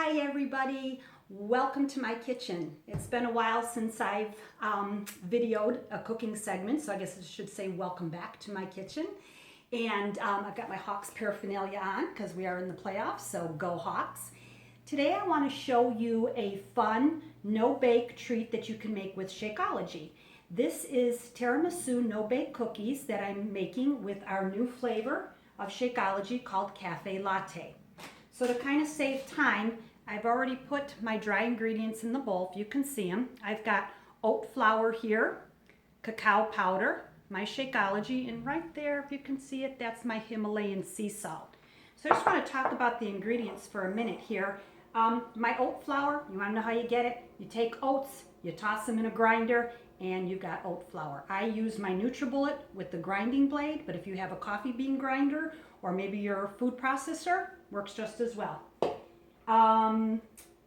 Hi everybody, welcome to my kitchen. It's been a while since I've videoed a cooking segment, so I guess I should say welcome back to my kitchen. And I've got my Hawks paraphernalia on because we are in the playoffs, so go Hawks. Today I want to show you a fun no-bake treat that you can make with Shakeology. This is tiramisu no-bake cookies that I'm making with our new flavor of Shakeology called Cafe Latte. So to kind of save time, I've already put my dry ingredients in the bowl, if you can see them. I've got oat flour here, cacao powder, my Shakeology, and right there, if you can see it, that's my Himalayan sea salt. So I just want to talk about the ingredients for a minute here. My oat flour, you want to know how you get it? You take oats, you toss them in a grinder, and you've got oat flour. I use my NutriBullet with the grinding blade, but if you have a coffee bean grinder or maybe your food processor, works just as well.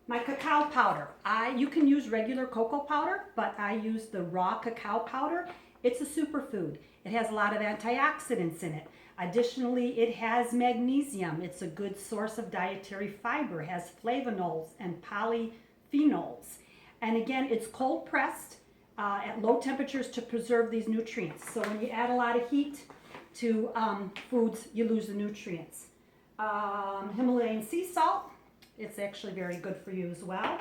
My cacao powder. You can use regular cocoa powder, but I use the raw cacao powder. It's a superfood. It has a lot of antioxidants in it. Additionally, it has magnesium. It's a good source of dietary fiber. It has flavonols and polyphenols. And again, it's cold pressed at low temperatures to preserve these nutrients. So when you add a lot of heat to foods, you lose the nutrients. Himalayan sea salt, it's actually very good for you as well.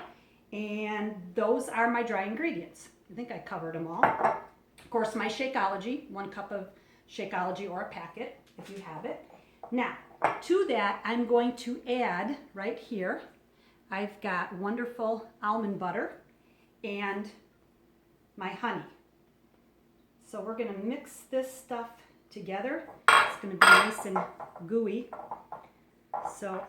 And those are my dry ingredients. I think I covered them all. Of course, my Shakeology, 1 cup of Shakeology or a packet if you have it. Now, to that, I'm going to add right here, I've got wonderful almond butter and my honey. So we're going to mix this stuff together. It's going to be nice and gooey. So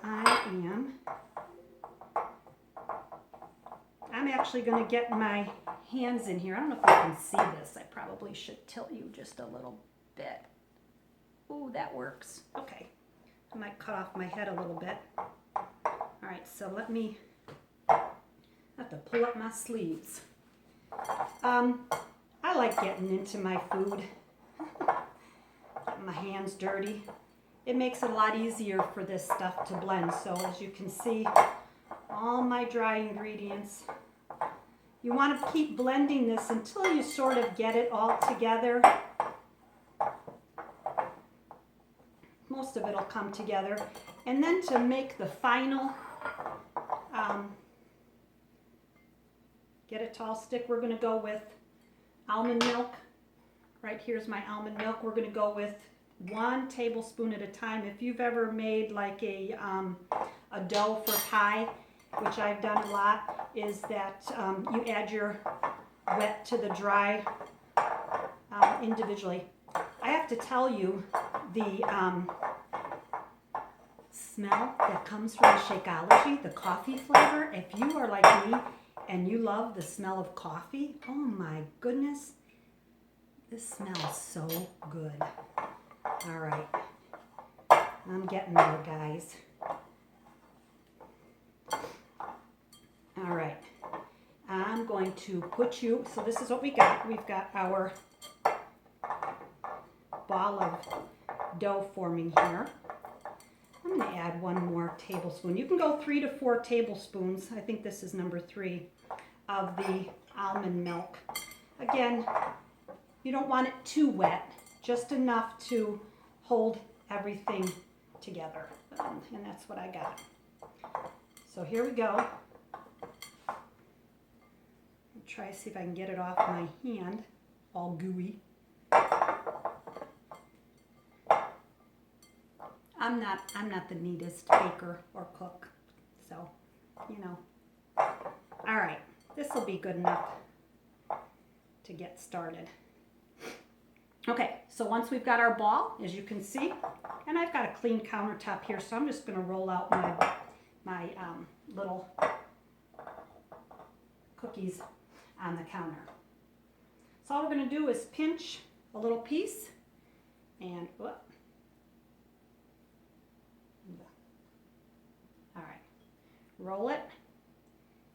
I'm actually going to get my hands in here. I don't know if you can see this. I probably should tilt you just a little bit. Ooh, that works. Okay. I might cut off my head a little bit. All right, so let me have to pull up my sleeves. I like getting into my food, getting my hands dirty. It makes it a lot easier for this stuff to blend. So as you can see, all my dry ingredients. You want to keep blending this until you sort of get it all together. Most of it will come together. And then to make the final, get it to all stick, we're going to go with almond milk. Right here's my almond milk. We're going to go with 1 tablespoon at a time. If you've ever made like a dough for pie, which I've done a lot, is that you add your wet to the dry individually. I have to tell you, the smell that comes from the Shakeology, the coffee flavor, if you are like me and you love the smell of coffee, oh my goodness, this smells so good. All right, I'm getting there, guys. All right, I'm going to put you, so this is what we got. We've got our ball of dough forming here. I'm going to add 1 more tablespoon. You can go 3 to 4 tablespoons. I think this is number 3 of the almond milk. Again, you don't want it too wet, just enough to hold everything together. And that's what I got. So here we go. I'll try to see if I can get it off my hand, all gooey. I'm not the neatest baker or cook, so, you know. All right, this will be good enough to get started. Okay, so once we've got our ball, as you can see, and I've got a clean countertop here, so I'm just going to roll out my little cookies on the counter. So all we're going to do is pinch a little piece and whoop. All right, roll it,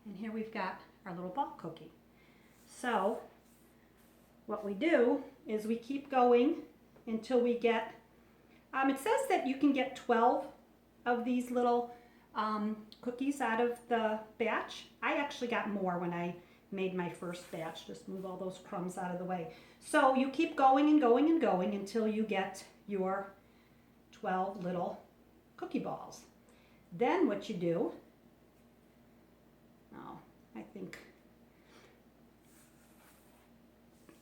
and here we've got our little ball cookie. So what we do is we keep going until we get, it says that you can get 12 of these little cookies out of the batch. I actually got more when I made my first batch. Just move all those crumbs out of the way. So you keep going and going and going until you get your 12 little cookie balls. Then what you do, oh, I think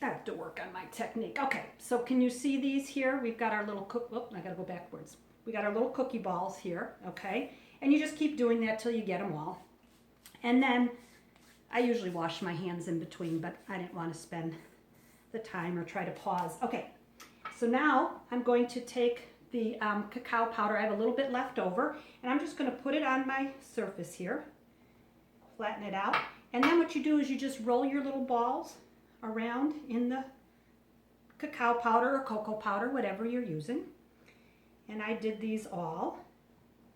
I have to work on my technique. Okay, so can you see these here? We've got our little I gotta go backwards. We got our little cookie balls here, okay? And you just keep doing that till you get them all. And then I usually wash my hands in between, but I didn't want to spend the time or try to pause. Okay, so now I'm going to take the cacao powder. I have a little bit left over, and I'm just going to put it on my surface here, flatten it out. And then what you do is you just roll your little balls around in the cacao powder or cocoa powder, whatever you're using. And I did these all.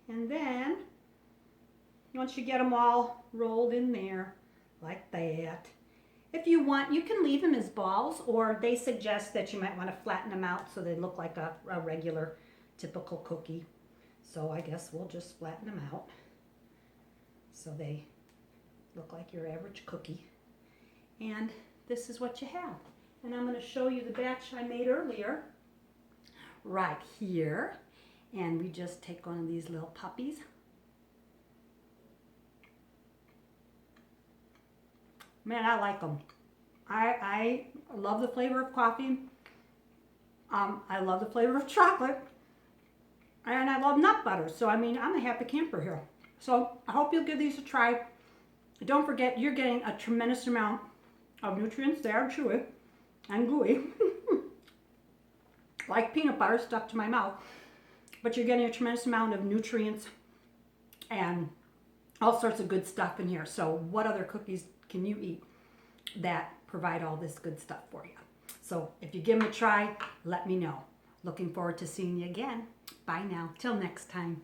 And then once you get them all rolled in there like that, if you want, you can leave them as balls, or they suggest that you might want to flatten them out so they look like a regular typical cookie. So I guess we'll just flatten them out so they look like your average cookie. And this is what you have. And I'm going to show you the batch I made earlier right here. And we just take one of these little puppies. Man, I like them. I love the flavor of coffee. I love the flavor of chocolate. And I love nut butter. So, I mean, I'm a happy camper here. So, I hope you'll give these a try. Don't forget, you're getting a tremendous amount of nutrients. They are chewy and gooey. Like peanut butter stuck to my mouth. But you're getting a tremendous amount of nutrients and all sorts of good stuff in here. So what other cookies can you eat that provide all this good stuff for you? So if you give them a try, let me know. Looking forward to seeing you again. Bye now. Till next time.